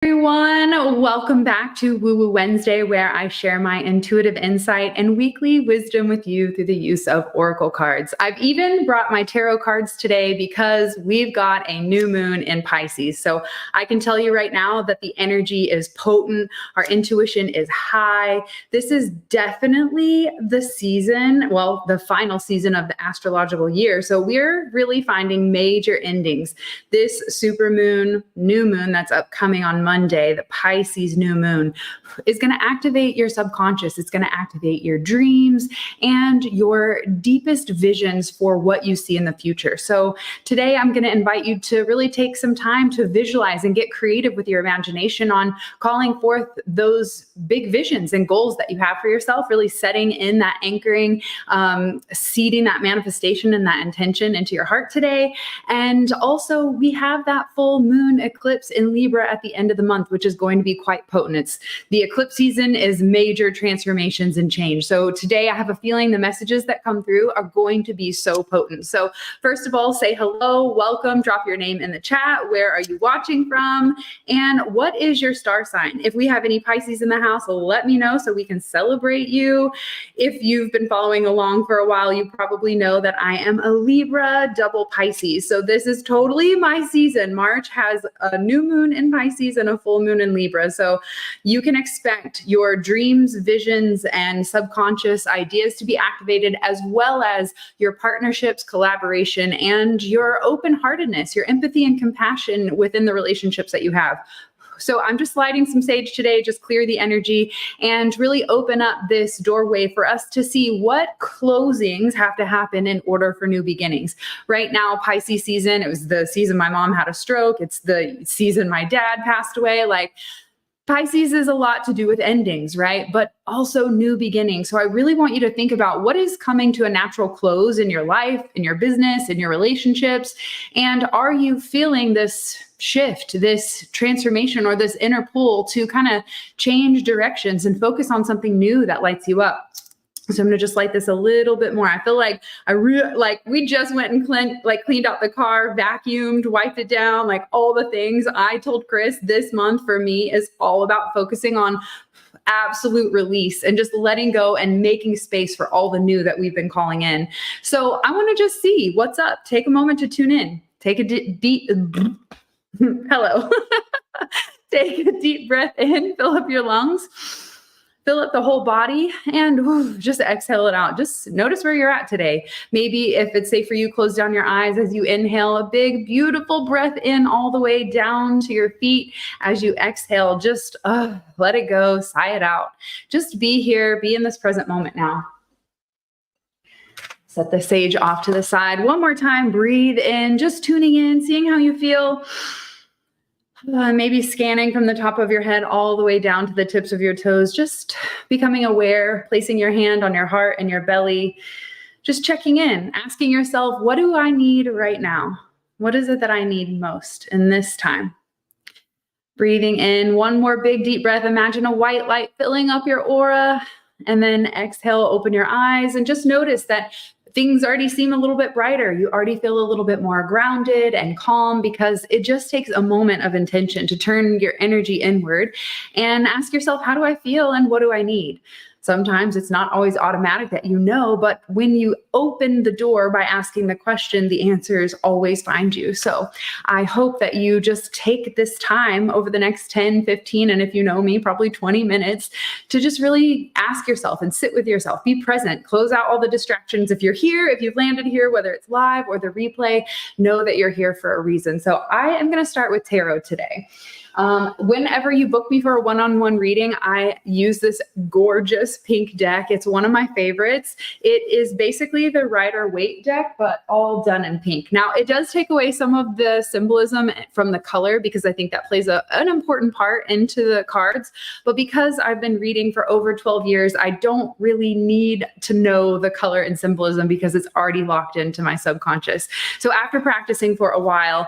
Everyone, welcome back to Woo Woo Wednesday, where I share my intuitive insight and weekly wisdom with you through the use of oracle cards. I've even brought my tarot cards today because we've got a new moon in Pisces. So I can tell you right now that the energy is potent. Our intuition is high. This is definitely the season, well, the final season of the astrological year. So we're really finding major endings. This super moon, new moon that's upcoming on Monday, the Pisces new moon, is going to activate your subconscious. It's going to activate your dreams and your deepest visions for what you see in the future. So today I'm going to invite you to really take some time to visualize and get creative with your imagination on calling forth those big visions and goals that you have for yourself, really setting in that anchoring, seeding that manifestation and that intention into your heart today. And also we have that full moon eclipse in Libra at the end of the month, which is going to be quite potent. The eclipse season is major transformations and change. So today I have a feeling the messages that come through are going to be so potent. So first of all, say hello, welcome, drop your name in the chat. Where are you watching from? And what is your star sign? If we have any Pisces in the house, let me know so we can celebrate you. If you've been following along for a while, you probably know that I am a Libra double Pisces. So this is totally my season. March has a new moon in Pisces and a full moon in Libra. So you can expect your dreams, visions, and subconscious ideas to be activated, as well as your partnerships, collaboration, and your open-heartedness, your empathy and compassion within the relationships that you have. So I'm just lighting some sage today, just clear the energy and really open up this doorway for us to see what closings have to happen in order for new beginnings. Right now, Pisces season, it was the season my mom had a stroke. It's the season my dad passed away. Like, Pisces is a lot to do with endings, right? But also new beginnings. So I really want you to think about what is coming to a natural close in your life, in your business, in your relationships. And are you feeling this shift, this transformation, or this inner pull to kind of change directions and focus on something new that lights you up? So I'm going to just light this a little bit more. I feel like we just went and cleaned out the car, vacuumed, wiped it down, like all the things. I told Chris this month for me is all about focusing on absolute release and just letting go and making space for all the new that we've been calling in. So I want to just see what's up. Take a moment to tune in. Take a deep hello. Take a deep breath in, fill up your lungs. Fill up the whole body and just exhale it out. Just notice where you're at today. Maybe if it's safe for you, close down your eyes as you inhale a big, beautiful breath in all the way down to your feet. As you exhale, just let it go, sigh it out. Just be here, be in this present moment now. Set the sage off to the side. One more time, breathe in, just tuning in, seeing how you feel. Maybe scanning from the top of your head all the way down to the tips of your toes, just becoming aware, placing your hand on your heart and your belly, just checking in, asking yourself, what do I need right now? What is it that I need most in this time? Breathing in, one more big deep breath. Imagine a white light filling up your aura, and then exhale, open your eyes, and just notice that things already seem a little bit brighter. You already feel a little bit more grounded and calm, because it just takes a moment of intention to turn your energy inward and ask yourself, how do I feel and what do I need? Sometimes it's not always automatic that you know, but when you open the door by asking the question, the answers always find you. So I hope that you just take this time over the next 10, 15, and if you know me, probably 20 minutes to just really ask yourself and sit with yourself, be present, close out all the distractions. If you're here, if you've landed here, whether it's live or the replay, know that you're here for a reason. So I am going to start with tarot today. Whenever you book me for a one-on-one reading, I use this gorgeous pink deck. It's one of my favorites. It is basically the Rider-Waite deck, but all done in pink. Now, it does take away some of the symbolism from the color, because I think that plays an important part into the cards. But because I've been reading for over 12 years, I don't really need to know the color and symbolism because it's already locked into my subconscious. So after practicing for a while,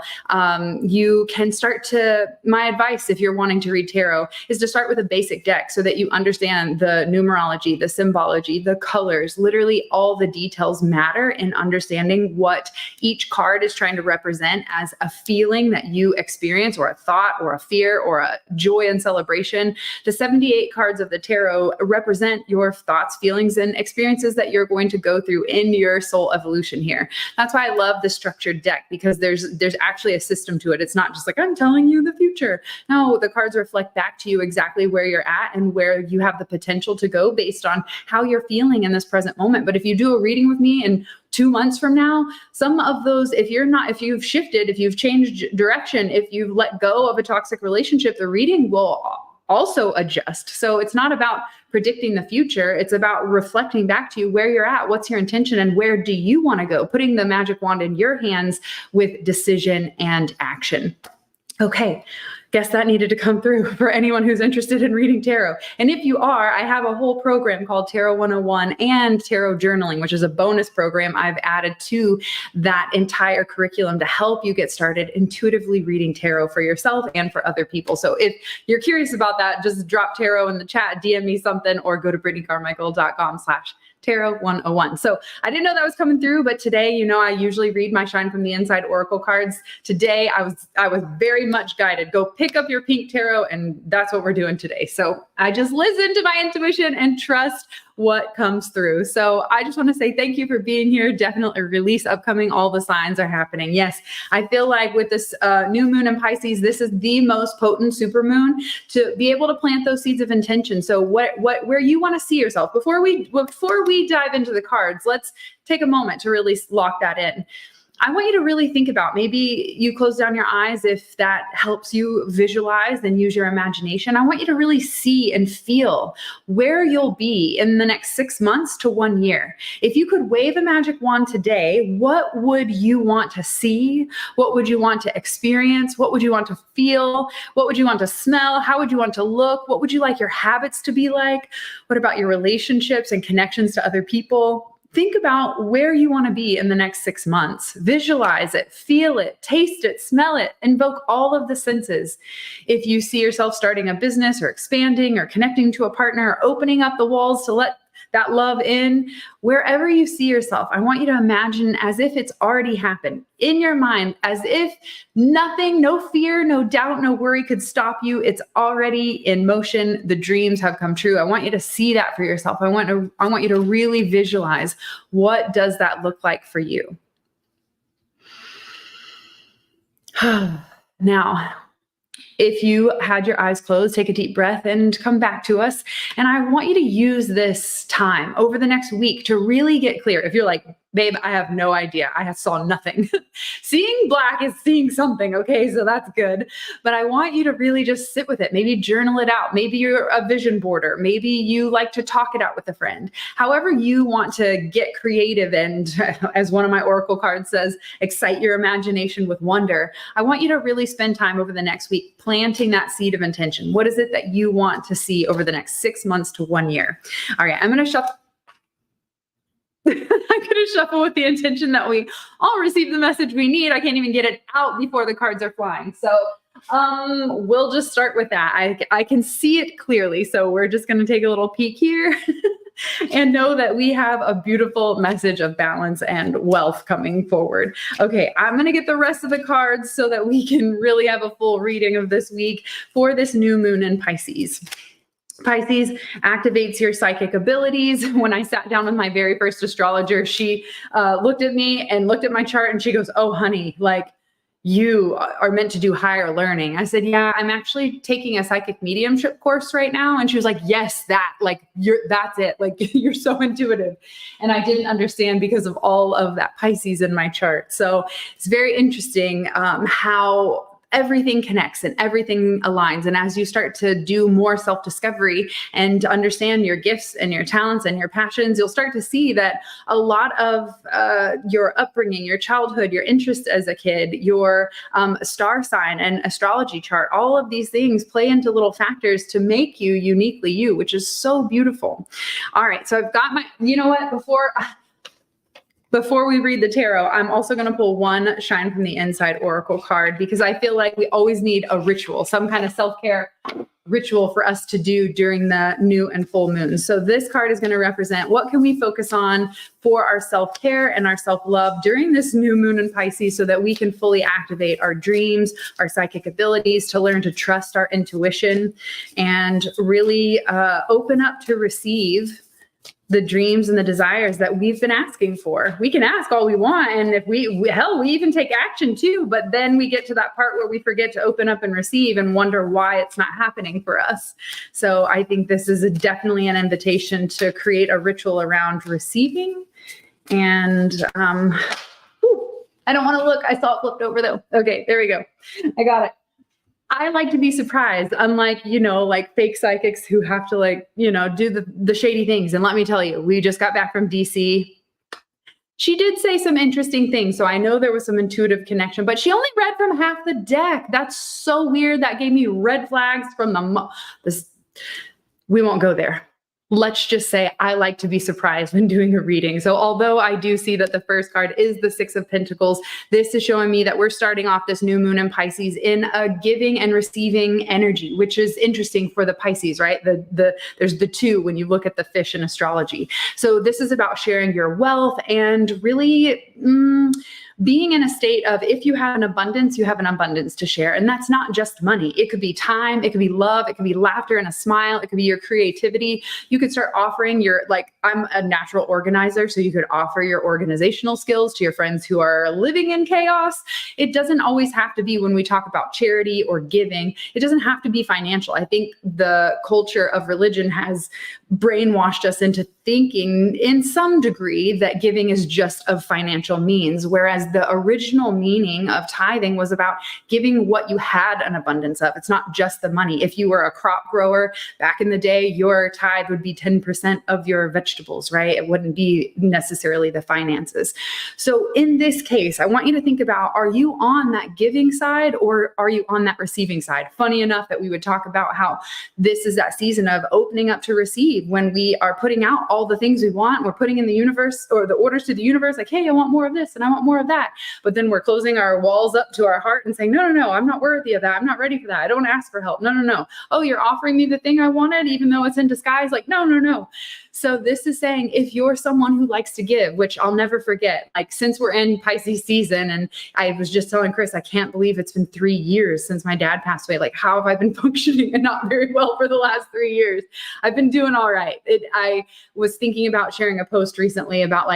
you can start to, my advice, if you're wanting to read tarot, is to start with a basic deck so that you understand the numerology, the symbology, the colors. Literally all the details matter in understanding what each card is trying to represent as a feeling that you experience, or a thought, or a fear, or a joy and celebration. The 78 cards of the tarot represent your thoughts, feelings, and experiences that you're going to go through in your soul evolution here. That's why I love the structured deck, because there's actually a system to it. It's not just like, I'm telling you the future. No, the cards reflect back to you exactly where you're at and where you have the potential to go based on how you're feeling in this present moment. But if you do a reading with me in 2 months from now, some of those, if you've shifted, if you've changed direction, if you've let go of a toxic relationship, the reading will also adjust. So it's not about predicting the future. It's about reflecting back to you where you're at, what's your intention, and where do you want to go, putting the magic wand in your hands with decision and action. Okay. Guess that needed to come through for anyone who's interested in reading tarot. And if you are, I have a whole program called Tarot 101 and Tarot Journaling, which is a bonus program I've added to that entire curriculum to help you get started intuitively reading tarot for yourself and for other people. So if you're curious about that, just drop tarot in the chat, DM me something, or go to BrittneyCarmichael.com/Tarot 101. So I didn't know that was coming through, but today, I usually read my Shine from the Inside Oracle cards. Today, I was very much guided. Go pick up your pink tarot, and that's what we're doing today. So I just listen to my intuition and trust what comes through. So I just want to say thank you for being here. Definitely release upcoming. All the signs are happening. Yes, I feel like with this new moon in Pisces, this is the most potent super moon to be able to plant those seeds of intention. So where you want to see yourself before we dive into the cards, let's take a moment to really lock that in. I want you to really think about, maybe you close down your eyes if that helps you visualize and use your imagination. I want you to really see and feel where you'll be in the next 6 months to 1 year. If you could wave a magic wand today, what would you want to see? What would you want to experience? What would you want to feel? What would you want to smell? How would you want to look? What would you like your habits to be like? What about your relationships and connections to other people? Think about where you want to be in the next 6 months. Visualize it, feel it, taste it, smell it, invoke all of the senses. If you see yourself starting a business or expanding or connecting to a partner or opening up the walls to let that love in, wherever you see yourself, I want you to imagine as if it's already happened in your mind, as if nothing, no fear, no doubt, no worry could stop you. It's already in motion. The dreams have come true. I want you to see that for yourself. I want you to really visualize, what does that look like for you? Now, if you had your eyes closed, take a deep breath and come back to us. And I want you to use this time over the next week to really get clear. If you're like, babe, I have no idea. I saw nothing. Seeing black is seeing something. Okay, so that's good. But I want you to really just sit with it. Maybe journal it out. Maybe you're a vision boarder. Maybe you like to talk it out with a friend. However you want to get creative and, as one of my oracle cards says, excite your imagination with wonder. I want you to really spend time over the next week planting that seed of intention. What is it that you want to see over the next 6 months to 1 year? All right, I'm going to shuffle. I'm going to shuffle with the intention that we all receive the message we need. I can't even get it out before the cards are flying. So we'll just start with that. I can see it clearly. So we're just going to take a little peek here and know that we have a beautiful message of balance and wealth coming forward. Okay, I'm going to get the rest of the cards so that we can really have a full reading of this week for this new moon in Pisces. Pisces activates your psychic abilities. When I sat down with my very first astrologer, she looked at me and looked at my chart and she goes, "Oh, honey, like you are meant to do higher learning." I said, "Yeah, I'm actually taking a psychic mediumship course right now." And she was like, "Yes, that's it. Like you're so intuitive." And I didn't understand because of all of that Pisces in my chart. So it's very interesting how everything connects and everything aligns. And as you start to do more self-discovery and understand your gifts and your talents and your passions, you'll start to see that a lot of your upbringing, your childhood, your interests as a kid, your star sign and astrology chart, all of these things play into little factors to make you uniquely you, which is so beautiful. All right. So I've got my, you know what, before Before we read the tarot, I'm also going to pull one Shine from the Inside oracle card, because I feel like we always need a ritual, some kind of self-care ritual for us to do during the new and full moon. So this card is going to represent what can we focus on for our self-care and our self-love during this new moon in Pisces, so that we can fully activate our dreams, our psychic abilities, to learn to trust our intuition and really open up to receive the dreams and the desires that we've been asking for. We can ask all we want, and if we even take action too, but then we get to that part where we forget to open up and receive and wonder why it's not happening for us. So I think this is definitely an invitation to create a ritual around receiving. And I don't want to look. I saw it flipped over though. Okay, there we go. I got it. I like to be surprised, unlike, like fake psychics who have to do the shady things. And let me tell you, we just got back from DC. She did say some interesting things. So I know there was some intuitive connection, but she only read from half the deck. That's so weird. That gave me red flags from this. We won't go there. Let's just say I like to be surprised when doing a reading. So although I do see that the first card is the Six of Pentacles, this is showing me that we're starting off this new moon in Pisces in a giving and receiving energy, which is interesting for the Pisces, right? There's the two when you look at the fish in astrology. So this is about sharing your wealth and really being in a state of, if you have an abundance, you have an abundance to share. And that's not just money. It could be time, it could be love, it could be laughter and a smile, it could be your creativity. You could start offering I'm a natural organizer, so you could offer your organizational skills to your friends who are living in chaos. It doesn't always have to be, when we talk about charity or giving, it doesn't have to be financial. I think the culture of religion has brainwashed us into thinking in some degree that giving is just of financial means, whereas the original meaning of tithing was about giving what you had an abundance of. It's not just the money. If you were a crop grower back in the day, your tithe would be 10% of your vegetables, right? It wouldn't be necessarily the finances. So in this case, I want you to think about, are you on that giving side or are you on that receiving side? Funny enough that we would talk about how this is that season of opening up to receive, when we are putting out all the things we want. We're putting in the universe, or the orders to the universe, like, hey, I want more of this and I want more of that. But then we're closing our walls up to our heart and saying, no, I'm not worthy of that. I'm not ready for that. I don't ask for help. No. Oh, you're offering me the thing I wanted, even though it's in disguise. Like, no. So this is saying, if you're someone who likes to give, which I'll never forget, like since we're in Pisces season, and I was just telling Chris, I can't believe it's been 3 years since my dad passed away. Like, how have I been functioning and not very well for the last 3 years? I've been doing all right. I was thinking about sharing a post recently about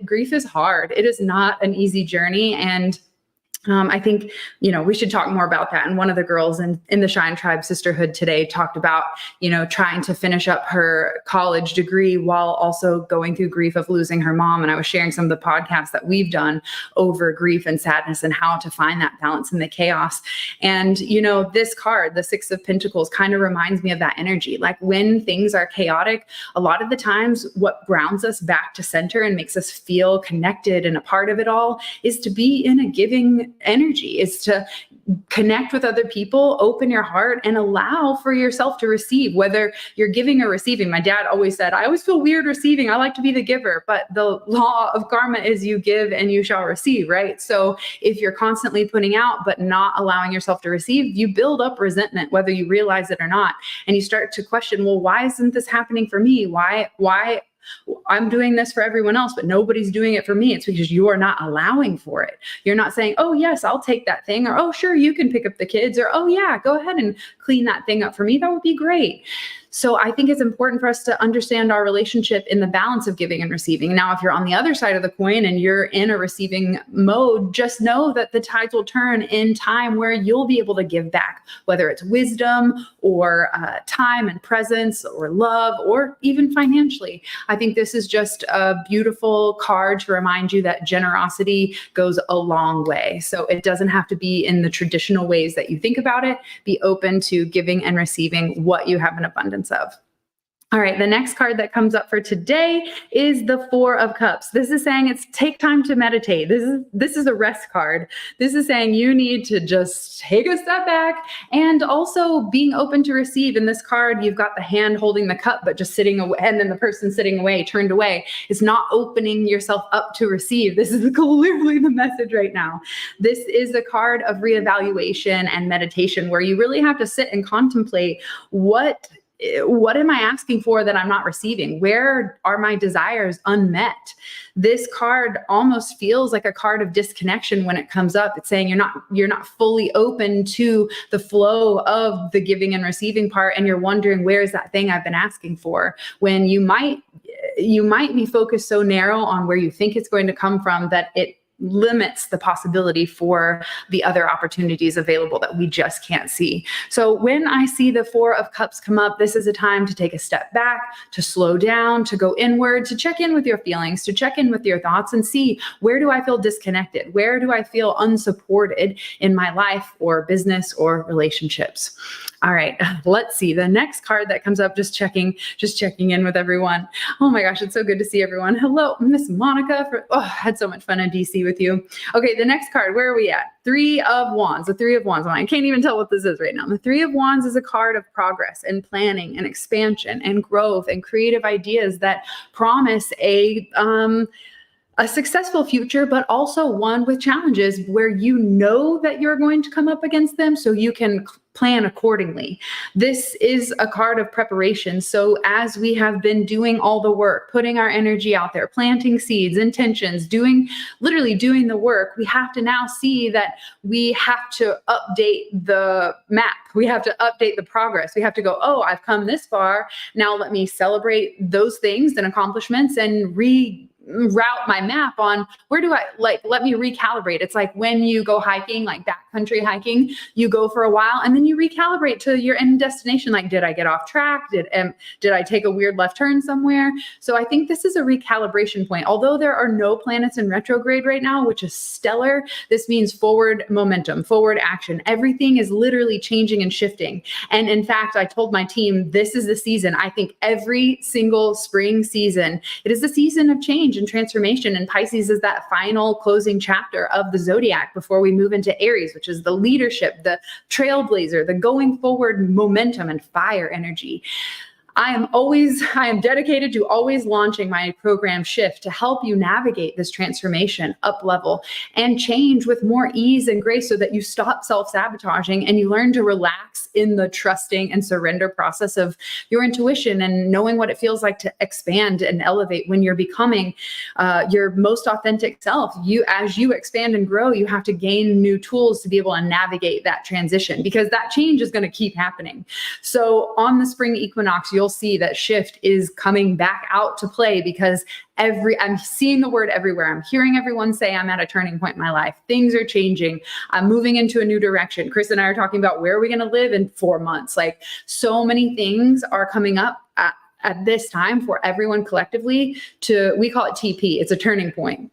grief is hard. It is not an easy journey. And I think, we should talk more about that. And one of the girls in the Shine Tribe Sisterhood today talked about, trying to finish up her college degree while also going through grief of losing her mom. And I was sharing some of the podcasts that we've done over grief and sadness and how to find that balance in the chaos. And, this card, the Six of Pentacles, kind of reminds me of that energy. Like when things are chaotic, a lot of the times what grounds us back to center and makes us feel connected and a part of it all is to be in a giving energy, is to connect with other people, open your heart, and allow for yourself to receive, whether you're giving or receiving. My dad always said, I always feel weird receiving. I like to be the giver, but the law of karma is you give and you shall receive, right? So if you're constantly putting out, but not allowing yourself to receive, you build up resentment, whether you realize it or not. And you start to question, well, why isn't this happening for me? Why I'm doing this for everyone else, but nobody's doing it for me? It's because you are not allowing for it. You're not saying, oh yes, I'll take that thing, or oh sure, you can pick up the kids, or oh yeah, go ahead and clean that thing up for me. That would be great. So I think it's important for us to understand our relationship in the balance of giving and receiving. Now, if you're on the other side of the coin and you're in a receiving mode, just know that the tides will turn in time where you'll be able to give back, whether it's wisdom or time and presence or love, or even financially. I think this is just a beautiful card to remind you that generosity goes a long way. So it doesn't have to be in the traditional ways that you think about it. Be open to giving and receiving what you have an abundance of. All right, the next card that comes up for today is the Four of Cups. This is saying it's take time to meditate. This is a rest card. This is saying you need to just take a step back and also being open to receive. In this card, you've got the hand holding the cup, but just sitting away, and then the person sitting away, turned away, is not opening yourself up to receive. This is clearly the message right now. This is a card of reevaluation and meditation where you really have to sit and contemplate what am I asking for that I'm not receiving? Where are my desires unmet? This card almost feels like a card of disconnection when it comes up. It's saying you're not fully open to the flow of the giving and receiving part, and you're wondering, where is that thing I've been asking for? When you might be focused so narrow on where you think it's going to come from that it limits the possibility for the other opportunities available that we just can't see. So when I see the Four of Cups come up, this is a time to take a step back, to slow down, to go inward, to check in with your feelings, to check in with your thoughts and see, where do I feel disconnected? Where do I feel unsupported in my life or business or relationships? All right, let's see. The next card that comes up, just checking in with everyone. Oh my gosh, it's so good to see everyone. Hello, Miss Monica. I had so much fun in DC with you. Okay, the next card, where are we at? Three of Wands, the Three of Wands. I can't even tell what this is right now. The Three of Wands is a card of progress and planning and expansion and growth and creative ideas that promise a successful future, but also one with challenges where you know that you're going to come up against them so you can plan accordingly. This is a card of preparation. So as we have been doing all the work, putting our energy out there, planting seeds, intentions, literally doing the work, we have to now see that we have to update the map. We have to update the progress. We have to go, oh, I've come this far. Now let me celebrate those things and accomplishments and route my map on where do I let me recalibrate. It's like when you go hiking, like backcountry hiking, you go for a while and then you recalibrate to your end destination. Like, did I get off track? Did I take a weird left turn somewhere? So I think this is a recalibration point. Although there are no planets in retrograde right now, which is stellar, this means forward momentum, forward action. Everything is literally changing and shifting. And in fact, I told my team, this is the season. I think every single spring season, it is the season of change and transformation. And Pisces is that final closing chapter of the zodiac before we move into Aries, which is the leadership, the trailblazer, the going forward momentum and fire energy. I am dedicated to always launching my program Shift to help you navigate this transformation, up level, and change with more ease and grace so that you stop self-sabotaging and you learn to relax in the trusting and surrender process of your intuition and knowing what it feels like to expand and elevate when you're becoming your most authentic self. As you expand and grow, you have to gain new tools to be able to navigate that transition because that change is going to keep happening. So on the spring equinox, you'll see that shift is coming back out to play because I'm seeing the word everywhere. I'm hearing everyone say I'm at a turning point in my life. Things are changing. I'm moving into a new direction. Chris and I are talking about where are we going to live in 4 months. Like so many things are coming up at this time for everyone collectively we call it TP. It's a turning point.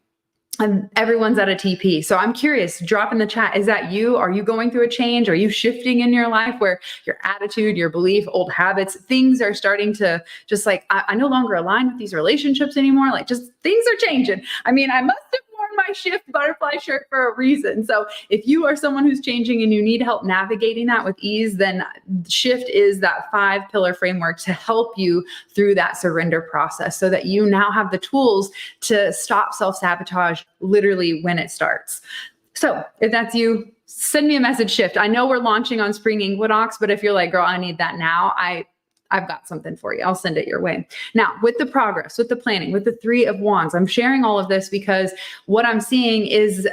And everyone's at a TP. So I'm curious, drop in the chat. Is that you? Are you going through a change? Are you shifting in your life where your attitude, your belief, old habits, things are starting to just like, I no longer align with these relationships anymore. Like just things are changing. I mean, I must have worn my Shift butterfly shirt for a reason. So if you are someone who's changing and you need help navigating that with ease, then Shift is that 5-pillar framework to help you through that surrender process so that you now have the tools to stop self-sabotage literally when it starts. So if that's you, send me a message, Shift. I know we're launching on spring equinox, but if you're like, girl, I need that now, I've got something for you. I'll send it your way. Now, with the progress, with the planning, with the Three of Wands, I'm sharing all of this because what I'm seeing is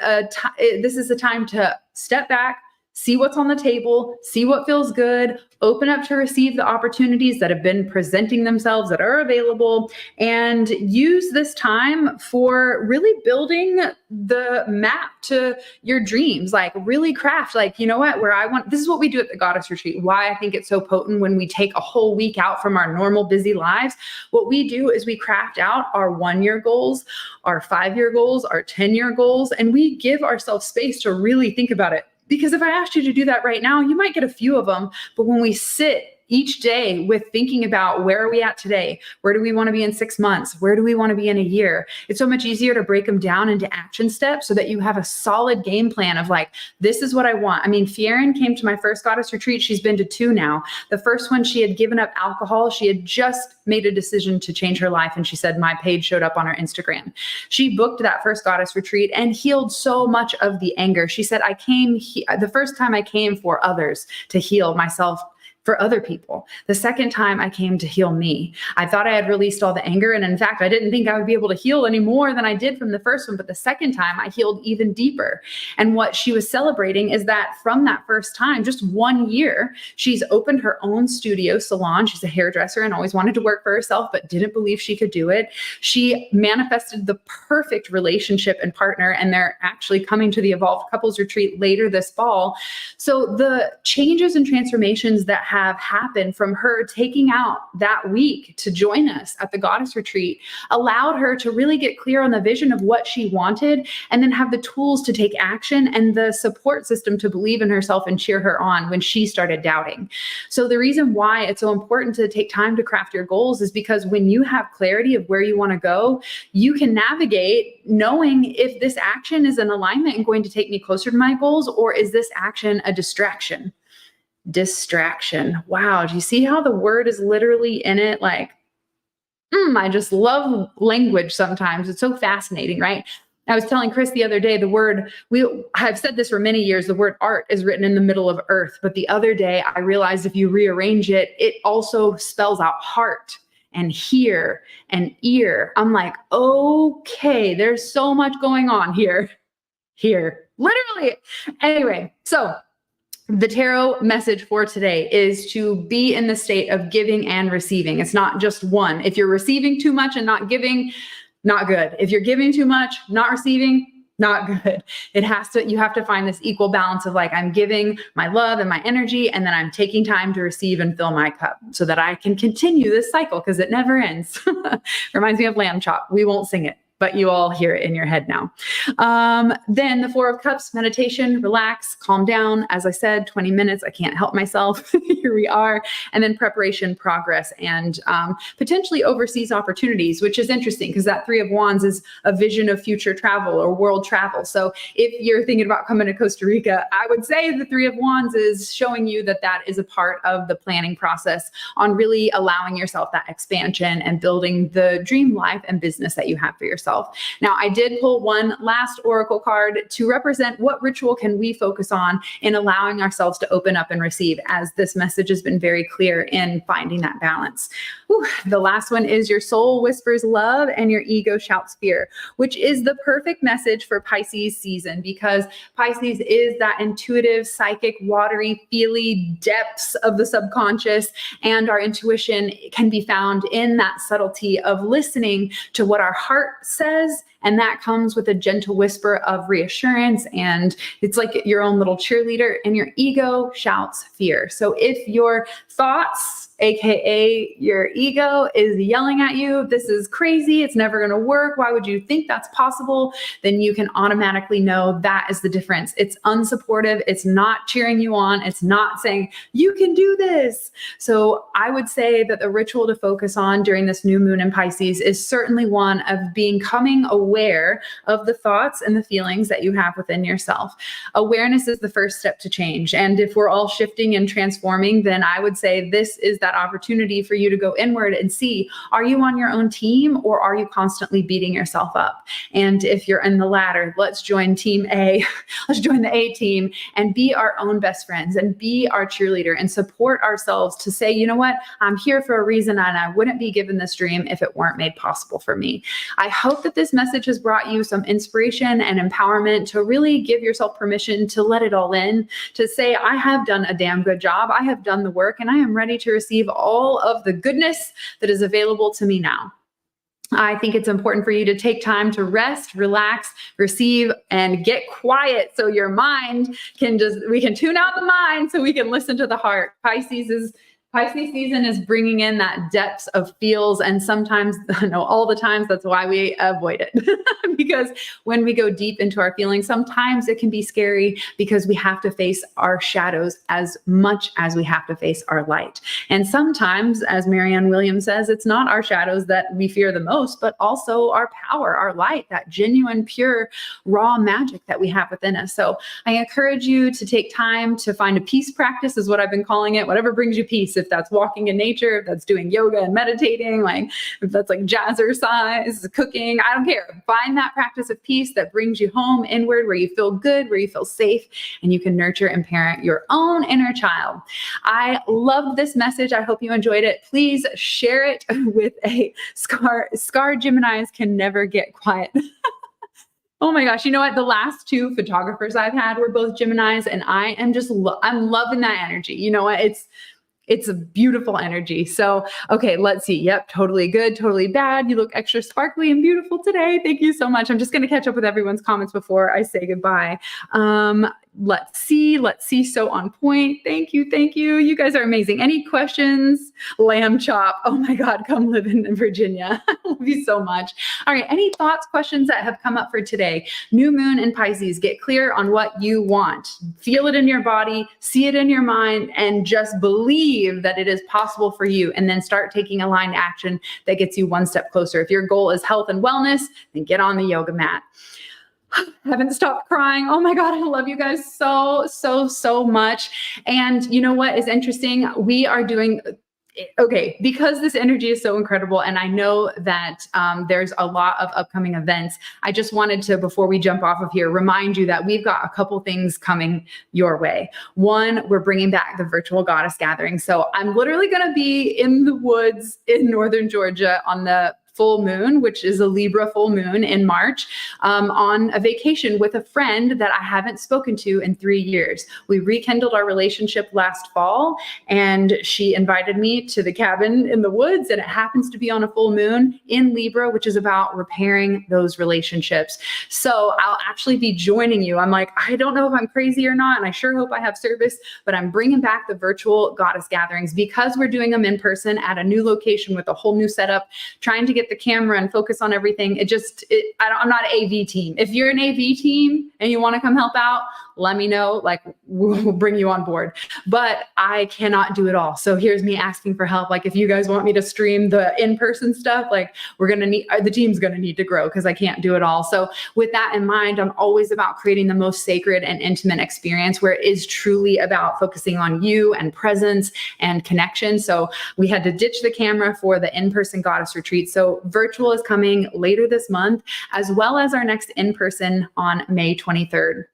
this is a time to step back, see what's on the table, see what feels good, open up to receive the opportunities that have been presenting themselves that are available, and use this time for really building the map to your dreams, like really craft, like, you know what, this is what we do at the Goddess Retreat. Why I think it's so potent when we take a whole week out from our normal busy lives. What we do is we craft out our 1-year goals, our 5-year goals, our 10-year goals, and we give ourselves space to really think about it. Because if I asked you to do that right now, you might get a few of them. But when we sit each day with thinking about where are we at today? Where do we want to be in 6 months? Where do we want to be in a year? It's so much easier to break them down into action steps so that you have a solid game plan of like, this is what I want. I mean, Fionn came to my first goddess retreat. She's been to 2 now. The first one, she had given up alcohol. She had just made a decision to change her life. And she said, my page showed up on her Instagram. She booked that first goddess retreat and healed so much of the anger. She said, the first time I came for others to heal myself for other people. The second time I came to heal me. I thought I had released all the anger. And in fact, I didn't think I would be able to heal any more than I did from the first one. But the second time I healed even deeper. And what she was celebrating is that from that first time, just 1 year, she's opened her own studio salon. She's a hairdresser and always wanted to work for herself, but didn't believe she could do it. She manifested the perfect relationship and partner, and they're actually coming to the Evolved Couples Retreat later this fall. So the changes and transformations that have happened from her taking out that week to join us at the Goddess Retreat allowed her to really get clear on the vision of what she wanted, and then have the tools to take action and the support system to believe in herself and cheer her on when she started doubting. So the reason why it's so important to take time to craft your goals is because when you have clarity of where you want to go, you can navigate knowing if this action is in alignment and going to take me closer to my goals, or is this action a distraction? Distraction. Wow. Do you see how the word is literally in it? Like, I just love language sometimes. It's so fascinating, right? I was telling Chris the other day, I've said this for many years, the word art is written in the middle of earth. But the other day I realized if you rearrange it, it also spells out heart and hear and ear. I'm like, okay, there's so much going on here, literally. Anyway, so the tarot message for today is to be in the state of giving and receiving. It's not just one. If you're receiving too much and not giving, not good. If you're giving too much, not receiving, not good. You have to find this equal balance of like, I'm giving my love and my energy, and then I'm taking time to receive and fill my cup so that I can continue this cycle because it never ends. Reminds me of Lamb Chop. We won't sing it, but you all hear it in your head now. Then the 4 of Cups, meditation, relax, calm down. As I said, 20 minutes, I can't help myself. Here we are. And then preparation, progress, and potentially overseas opportunities, which is interesting because that 3 of Wands is a vision of future travel or world travel. So if you're thinking about coming to Costa Rica, I would say the 3 of Wands is showing you that that is a part of the planning process on really allowing yourself that expansion and building the dream life and business that you have for yourself. Now, I did pull one last oracle card to represent what ritual can we focus on in allowing ourselves to open up and receive, as this message has been very clear in finding that balance. Whew. The last one is your soul whispers love and your ego shouts fear, which is the perfect message for Pisces season, because Pisces is that intuitive, psychic, watery, feely depths of the subconscious, and our intuition can be found in that subtlety of listening to what our heart says, and that comes with a gentle whisper of reassurance, and it's like your own little cheerleader, and your ego shouts fear. So if your thoughts, AKA your ego, is yelling at you, this is crazy, it's never going to work, why would you think that's possible? Then you can automatically know that is the difference. It's unsupportive. It's not cheering you on. It's not saying you can do this. So I would say that the ritual to focus on during this new moon in Pisces is certainly one of becoming aware of the thoughts and the feelings that you have within yourself. Awareness is the first step to change. And if we're all shifting and transforming, then I would say this is that opportunity for you to go inward and see, are you on your own team, or are you constantly beating yourself up? And if you're in the latter, let's join team A, let's join the A team and be our own best friends and be our cheerleader and support ourselves to say, you know what, I'm here for a reason, and I wouldn't be given this dream if it weren't made possible for me. I hope that this message has brought you some inspiration and empowerment to really give yourself permission to let it all in, to say, I have done a damn good job. I have done the work, and I am ready to receive all of the goodness that is available to me now. I think it's important for you to take time to rest, relax, receive, and get quiet so your mind we can tune out the mind so we can listen to the heart. Pisces is Pisces season is bringing in that depths of feels, and sometimes, no, all the times, that's why we avoid it. Because when we go deep into our feelings, sometimes it can be scary because we have to face our shadows as much as we have to face our light. And sometimes, as Marianne Williams says, it's not our shadows that we fear the most, but also our power, our light, that genuine, pure, raw magic that we have within us. So I encourage you to take time to find a peace practice, is what I've been calling it, whatever brings you peace. If that's walking in nature, if that's doing yoga and meditating, like if that's like jazzercise, cooking, I don't care. Find that practice of peace that brings you home inward, where you feel good, where you feel safe, and you can nurture and parent your own inner child. I loved this message. I hope you enjoyed it. Please share it with a scar. Scar Geminis can never get quiet. Oh my gosh. You know what? The last two photographers I've had were both Geminis, and I am just, I'm loving that energy. You know what? It's a beautiful energy. So, okay, let's see. Yep. Totally good. Totally bad. You look extra sparkly and beautiful today. Thank you so much. I'm just going to catch up with everyone's comments before I say goodbye. Let's see. So on point. Thank you. You guys are amazing. Any questions? Lamb chop. Oh my God, come live in Virginia. I love you so much. All right. Any thoughts, questions that have come up for today? New moon in Pisces. Get clear on what you want. Feel it in your body, see it in your mind, and just believe that it is possible for you. And then start taking aligned action that gets you one step closer. If your goal is health and wellness, then get on the yoga mat. Haven't stopped crying. Oh my God, I love you guys so much. And you know what is interesting? We are doing, okay, because this energy is so incredible, and I know that there's a lot of upcoming events, I just wanted to, before we jump off of here, remind you that we've got a couple things coming your way. One, we're bringing back the virtual goddess gathering. So I'm literally going to be in the woods in northern Georgia on the full moon, which is a Libra full moon in March, on a vacation with a friend that I haven't spoken to in 3 years. We rekindled our relationship last fall, and she invited me to the cabin in the woods, and it happens to be on a full moon in Libra, which is about repairing those relationships. So I'll actually be joining you. I'm like, I don't know if I'm crazy or not, and I sure hope I have service, but I'm bringing back the virtual goddess gatherings because we're doing them in person at a new location with a whole new setup, trying to get the camera and focus on everything. I'm not an AV team. If you're an AV team and you want to come help out, let me know. Like, we'll bring you on board. But I cannot do it all. So here's me asking for help. Like, if you guys want me to stream the in-person stuff, like, the team's going to need to grow because I can't do it all. So with that in mind, I'm always about creating the most sacred and intimate experience where it is truly about focusing on you and presence and connection. So we had to ditch the camera for the in-person goddess retreat. So virtual is coming later this month, as well as our next in-person on May 23rd.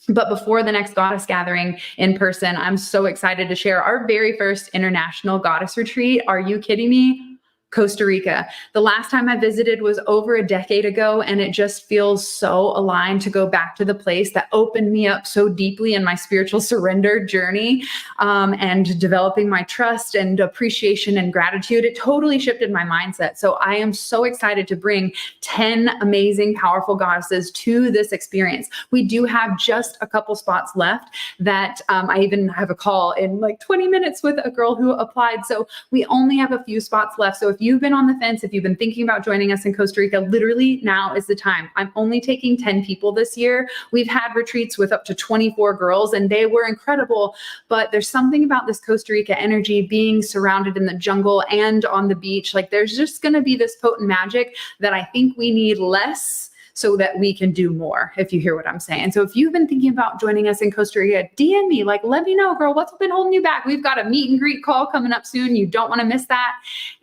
But before the next goddess gathering in person, I'm so excited to share our very first international goddess retreat. Are you kidding me? Costa Rica. The last time I visited was over a decade ago, and it just feels so aligned to go back to the place that opened me up so deeply in my spiritual surrender journey, and developing my trust and appreciation and gratitude. It totally shifted my mindset. So I am so excited to bring 10 amazing, powerful goddesses to this experience. We do have just a couple spots left that I even have a call in like 20 minutes with a girl who applied. So we only have a few spots left. So if you've been on the fence, if you've been thinking about joining us in Costa Rica, literally now is the time. I'm only taking 10 people this year. We've had retreats with up to 24 girls, and they were incredible. But there's something about this Costa Rica energy, being surrounded in the jungle and on the beach. Like, there's just going to be this potent magic that I think we need less so that we can do more, if you hear what I'm saying. So if you've been thinking about joining us in Costa Rica, DM me, like, let me know, girl, what's been holding you back? We've got a meet and greet call coming up soon. You don't want to miss that.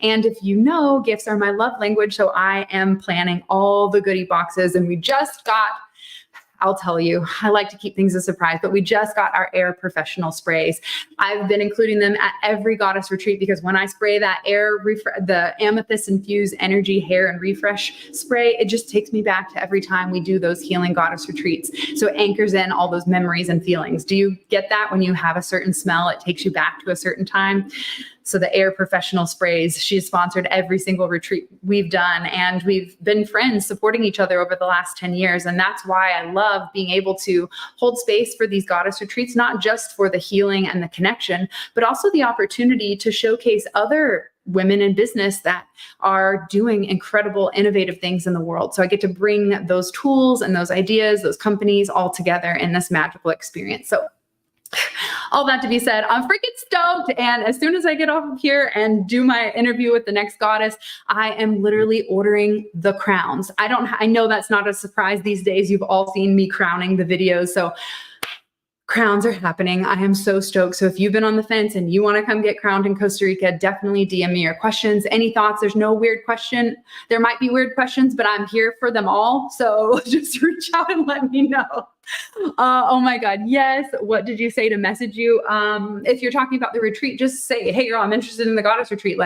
And if you know, gifts are my love language. So I am planning all the goodie boxes, and we just got, I'll tell you, I like to keep things a surprise, but we just got our air professional sprays. I've been including them at every goddess retreat because when I spray that the amethyst infused energy hair and refresh spray, it just takes me back to every time we do those healing goddess retreats. So it anchors in all those memories and feelings. Do you get that when you have a certain smell, it takes you back to a certain time? So the Air Professional sprays, she's sponsored every single retreat we've done, and we've been friends supporting each other over the last 10 years. And that's why I love being able to hold space for these goddess retreats, not just for the healing and the connection, but also the opportunity to showcase other women in business that are doing incredible, innovative things in the world. So I get to bring those tools and those ideas, those companies all together in this magical experience. So all that to be said, I'm freaking stoked. And as soon as I get off of here and do my interview with the next goddess, I am literally ordering the crowns. I know that's not a surprise these days. You've all seen me crowning the videos. So crowns are happening. I am so stoked. So if you've been on the fence and you want to come get crowned in Costa Rica, definitely DM me your questions, any thoughts. There's no weird question. There might be weird questions, but I'm here for them all. So just reach out and let me know. Oh my God. Yes. What did you say to message you? If you're talking about the retreat, just say, hey, girl, I'm interested in the goddess retreat,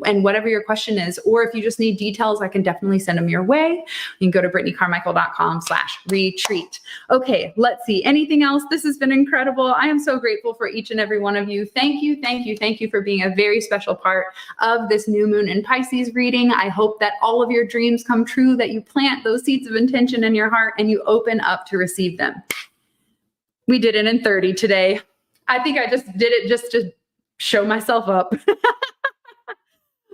and whatever your question is, or if you just need details, I can definitely send them your way. You can go to BrittneyCarmichael.com/retreat. Okay. Let's see. Anything else? This has been incredible. I am so grateful for each and every one of you. Thank you. Thank you. Thank you for being a very special part of this new moon in Pisces reading. I hope that all of your dreams come true, that you plant those seeds of intention in your heart and you open up to receive them. We did it in 30 today. I think I just did it just to show myself up.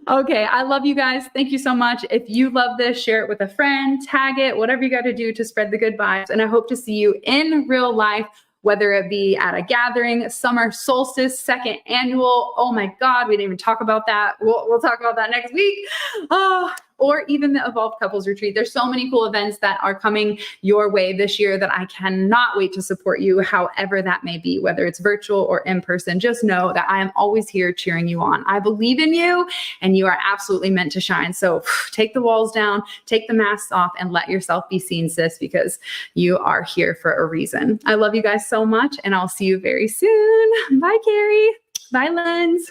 Okay. I love you guys. Thank you so much. If you love this, share it with a friend, tag it, whatever you got to do to spread the good vibes. And I hope to see you in real life, whether it be at a gathering, summer solstice, second annual. Oh my God, we didn't even talk about that. We'll talk about that next week. Or even the Evolved Couples Retreat. There's so many cool events that are coming your way this year that I cannot wait to support you, however that may be, whether it's virtual or in person. Just know that I am always here cheering you on. I believe in you and you are absolutely meant to shine. So take the walls down, take the masks off, and let yourself be seen, sis, because you are here for a reason. I love you guys so much, and I'll see you very soon. Bye, Carrie. Bye, Lens.